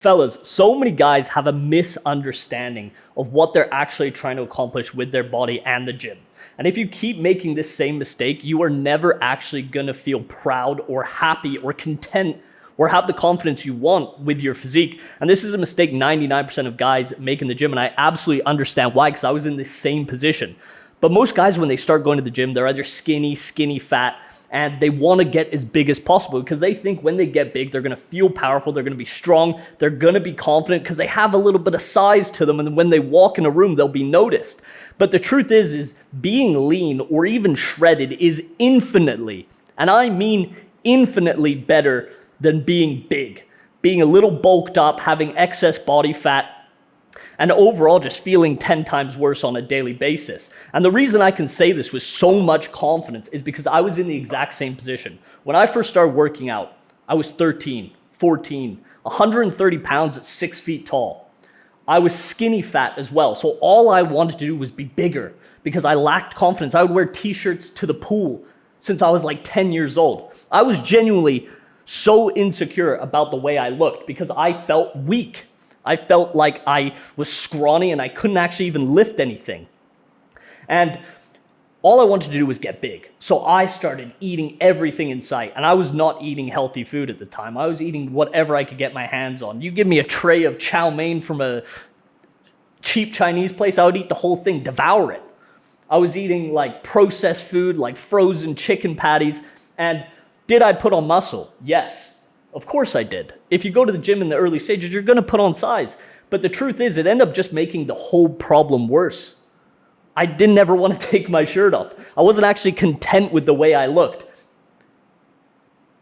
Fellas, so many guys have a misunderstanding of what they're actually trying to accomplish with their body and the gym. And if you keep making this same mistake, you are never actually gonna feel proud or happy or content or have the confidence you want with your physique. And this is a mistake 99% of guys make in the gym, and I absolutely understand why, because I was in the same position. But most guys, when they start going to the gym, they're either skinny, fat, and they want to get as big as possible because they think when they get big, they're going to feel powerful, they're going to be strong, they're going to be confident because they have a little bit of size to them, and when they walk in a room, they'll be noticed. But the truth is being lean or even shredded is infinitely, and I mean infinitely better than being big. Being a little bulked up, having excess body fat, and overall just feeling 10 times worse on a daily basis. And the reason I can say this with so much confidence is because I was in the exact same position. When I first started working out, I was 13, 14, 130 pounds at 6 feet tall. I was skinny fat as well. So all I wanted to do was be bigger because I lacked confidence. I would wear t-shirts to the pool since I was like 10 years old. I was genuinely so insecure about the way I looked because I felt weak. I felt like I was scrawny and I couldn't actually even lift anything. And all I wanted to do was get big. So I started eating everything in sight. And I was not eating healthy food at the time. I was eating whatever I could get my hands on. You give me a tray of chow mein from a cheap Chinese place, I would eat the whole thing, devour it. I was eating like processed food, like frozen chicken patties. And did I put on muscle? Yes. Of course I did. If you go to the gym in the early stages, you're going to put on size. But the truth is, it ended up just making the whole problem worse. I didn't ever want to take my shirt off. I wasn't actually content with the way I looked.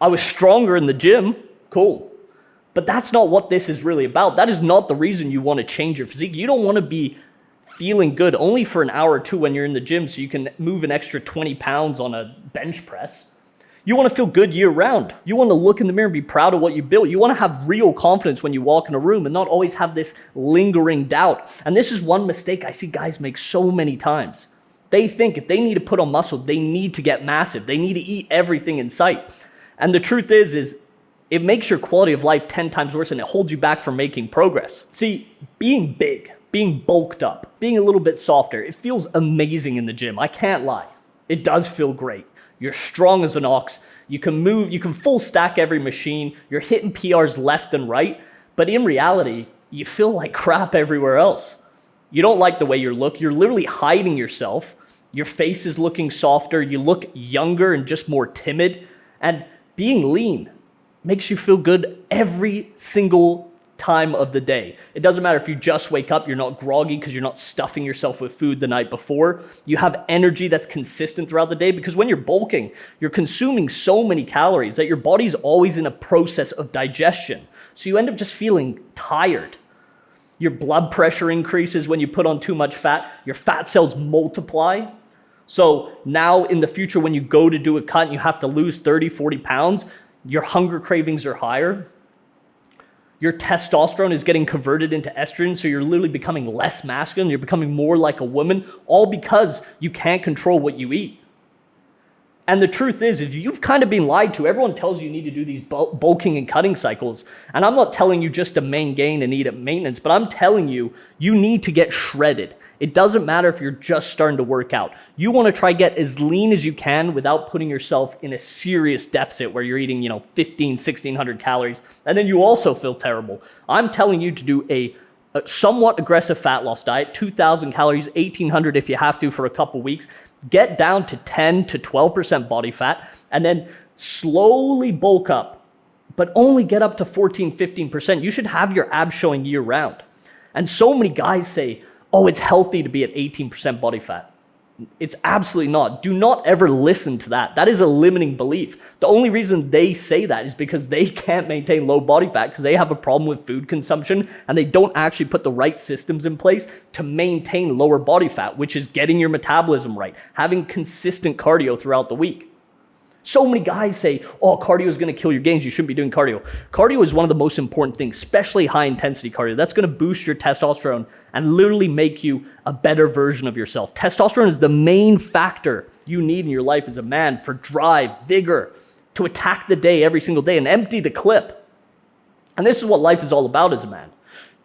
I was stronger in the gym. Cool. But that's not what this is really about. That is not the reason you want to change your physique. You don't want to be feeling good only for an hour or two when you're in the gym so you can move an extra 20 pounds on a bench press. You want to feel good year round. You want to look in the mirror and be proud of what you built. You want to have real confidence when you walk in a room and not always have this lingering doubt. And this is one mistake I see guys make so many times. They think if they need to put on muscle, they need to get massive. They need to eat everything in sight. And the truth is it makes your quality of life 10 times worse and it holds you back from making progress. See, being big, being bulked up, being a little bit softer, it feels amazing in the gym. I can't lie. It does feel great. You're strong as an ox. You can move, you can full stack every machine. You're hitting PRs left and right. But in reality, you feel like crap everywhere else. You don't like the way you look. You're literally hiding yourself. Your face is looking softer. You look younger and just more timid. And being lean makes you feel good every single time of the day. It doesn't matter if you just wake up, you're not groggy because you're not stuffing yourself with food the night before. You have energy that's consistent throughout the day because when you're bulking, you're consuming so many calories that your body's always in a process of digestion. So you end up just feeling tired. Your blood pressure increases when you put on too much fat. Your fat cells multiply. So now in the future, when you go to do a cut and you have to lose 30, 40 pounds, your hunger cravings are higher. Your testosterone is getting converted into estrogen, so you're literally becoming less masculine. You're becoming more like a woman, all because you can't control what you eat. And the truth is you've kind of been lied to. Everyone tells you need to do these bulking and cutting cycles. And I'm not telling you just to maintain and eat at maintenance, but I'm telling you, you need to get shredded. It doesn't matter if you're just starting to work out. You want to try get as lean as you can without putting yourself in a serious deficit where you're eating, 15, 1600 calories. And then you also feel terrible. I'm telling you to do a somewhat aggressive fat loss diet, 2000 calories, 1800 if you have to for a couple weeks. Get down to 10 to 12% body fat and then slowly bulk up, but only get up to 14, 15%. You should have your abs showing year round. And so many guys say, oh, it's healthy to be at 18% body fat. It's absolutely not. Do not ever listen to that. That is a limiting belief. The only reason they say that is because they can't maintain low body fat because they have a problem with food consumption and they don't actually put the right systems in place to maintain lower body fat, which is getting your metabolism right, having consistent cardio throughout the week. So many guys say, oh, cardio is going to kill your gains. You shouldn't be doing cardio. Cardio is one of the most important things, especially high intensity cardio. That's going to boost your testosterone and literally make you a better version of yourself. Testosterone is the main factor you need in your life as a man for drive, vigor, to attack the day every single day and empty the clip. And this is what life is all about as a man.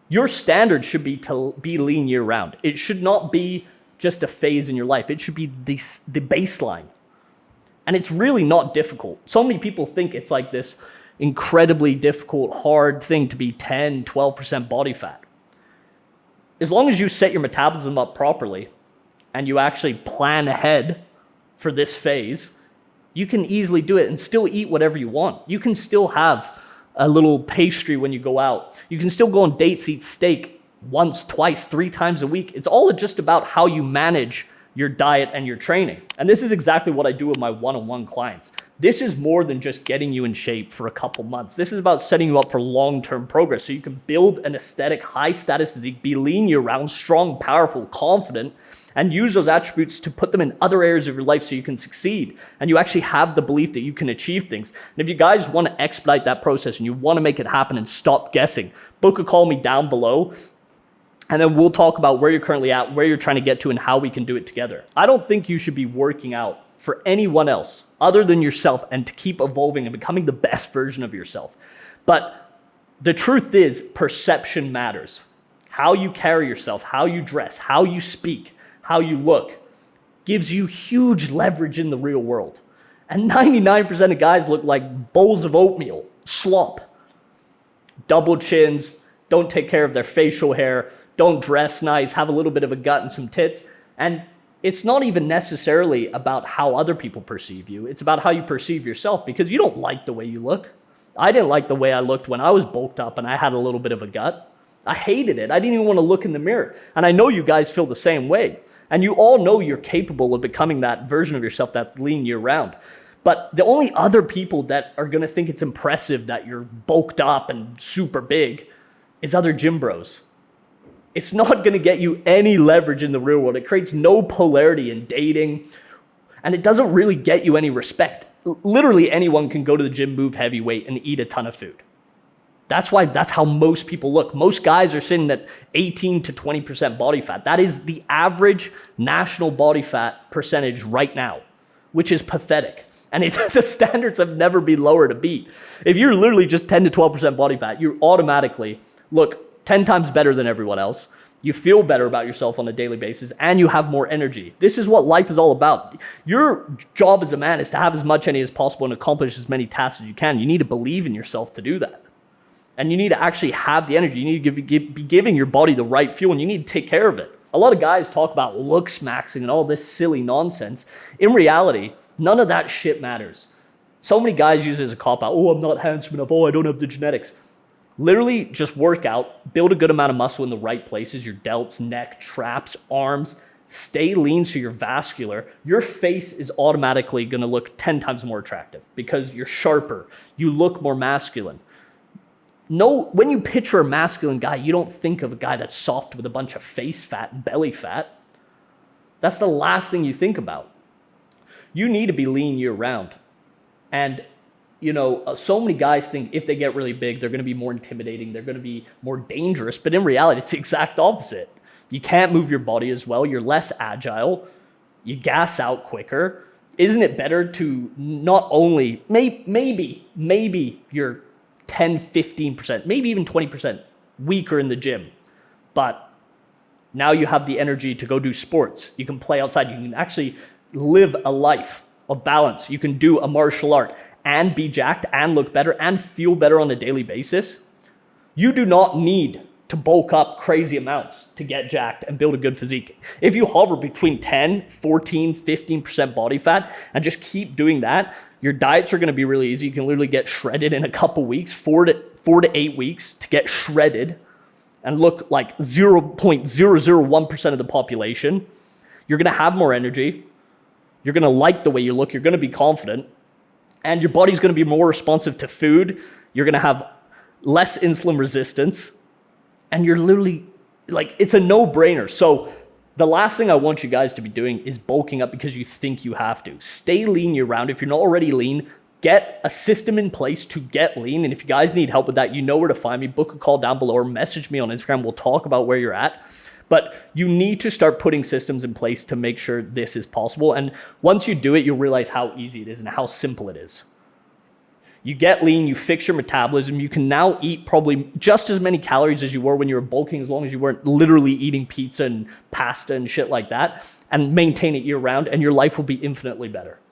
Your standard should be to be lean year round. It should not be just a phase in your life. It should be the baseline. And it's really not difficult. So many people think it's like this incredibly difficult, hard thing to be 10, 12% body fat. As long as you set your metabolism up properly and you actually plan ahead for this phase, you can easily do it and still eat whatever you want. You can still have a little pastry when you go out. You can still go on dates, eat steak once, twice, 3 times a week. It's all just about how you manage your diet and your training. And this is exactly what I do with my one-on-one clients. This is more than just getting you in shape for a couple months. This is about setting you up for long-term progress so you can build an aesthetic, high-status physique, be lean year-round, strong, powerful, confident, and use those attributes to put them in other areas of your life so you can succeed. And you actually have the belief that you can achieve things. And if you guys want to expedite that process and you want to make it happen and stop guessing, book a call me down below. And then we'll talk about where you're currently at, where you're trying to get to, and how we can do it together. I don't think you should be working out for anyone else other than yourself and to keep evolving and becoming the best version of yourself. But the truth is, perception matters. How you carry yourself, how you dress, how you speak, how you look gives you huge leverage in the real world. And 99% of guys look like bowls of oatmeal, slop, double chins, don't take care of their facial hair, don't dress nice, have a little bit of a gut and some tits. And it's not even necessarily about how other people perceive you. It's about how you perceive yourself, because you don't like the way you look. I didn't like the way I looked when I was bulked up and I had a little bit of a gut. I hated it. I didn't even want to look in the mirror. And I know you guys feel the same way. And you all know you're capable of becoming that version of yourself that's lean year round. But the only other people that are going to think it's impressive that you're bulked up and super big is other gym bros. It's not going to get you any leverage in the real world. It creates no polarity in dating, and it doesn't really get you any respect. Literally anyone can go to the gym, move heavyweight, and eat a ton of food. That's how most people look. Most guys are sitting at 18 to 20% body fat. That is the average national body fat percentage right now, which is pathetic. And the standards have never been lower to beat. If you're literally just 10 to 12% body fat, you automatically look 10 times better than everyone else. You feel better about yourself on a daily basis, and you have more energy. This is what life is all about. Your job as a man is to have as much energy as possible and accomplish as many tasks as you can. You need to believe in yourself to do that. And you need to actually have the energy. You need to be giving your body the right fuel, and you need to take care of it. A lot of guys talk about looks maxing and all this silly nonsense. In reality, none of that shit matters. So many guys use it as a cop-out. Oh, I'm not handsome enough. Oh, I don't have the genetics. Literally just work out, build a good amount of muscle in the right places, your delts, neck, traps, arms, stay lean so you're vascular. Your face is automatically going to look 10 times more attractive because you're sharper. You look more masculine. No, when you picture a masculine guy, you don't think of a guy that's soft with a bunch of face fat and belly fat. That's the last thing you think about. You need to be lean year round. And so many guys think if they get really big, they're going to be more intimidating. They're going to be more dangerous. But in reality, it's the exact opposite. You can't move your body as well. You're less agile. You gas out quicker. Isn't it better to not only, maybe you're 10, 15%, maybe even 20% weaker in the gym, but now you have the energy to go do sports. You can play outside. You can actually live a life of balance. You can do a martial art and be jacked and look better and feel better on a daily basis. You do not need to bulk up crazy amounts to get jacked and build a good physique. If you hover between 10, 14, 15% body fat and just keep doing that, your diets are going to be really easy. You can literally get shredded in a couple weeks, 4 to 8 weeks to get shredded and look like 0.001% of the population. You're going to have more energy. You're going to like the way you look. You're going to be confident. And your body's going to be more responsive to food. You're going to have less insulin resistance. And you're literally, it's a no-brainer. So the last thing I want you guys to be doing is bulking up because you think you have to. Stay lean year round. If you're not already lean, get a system in place to get lean. And if you guys need help with that, you know where to find me. Book a call down below or message me on Instagram. We'll talk about where you're at. But you need to start putting systems in place to make sure this is possible. And once you do it, you'll realize how easy it is and how simple it is. You get lean, you fix your metabolism, you can now eat probably just as many calories as you were when you were bulking, as long as you weren't literally eating pizza and pasta and shit like that, and maintain it year round, and your life will be infinitely better.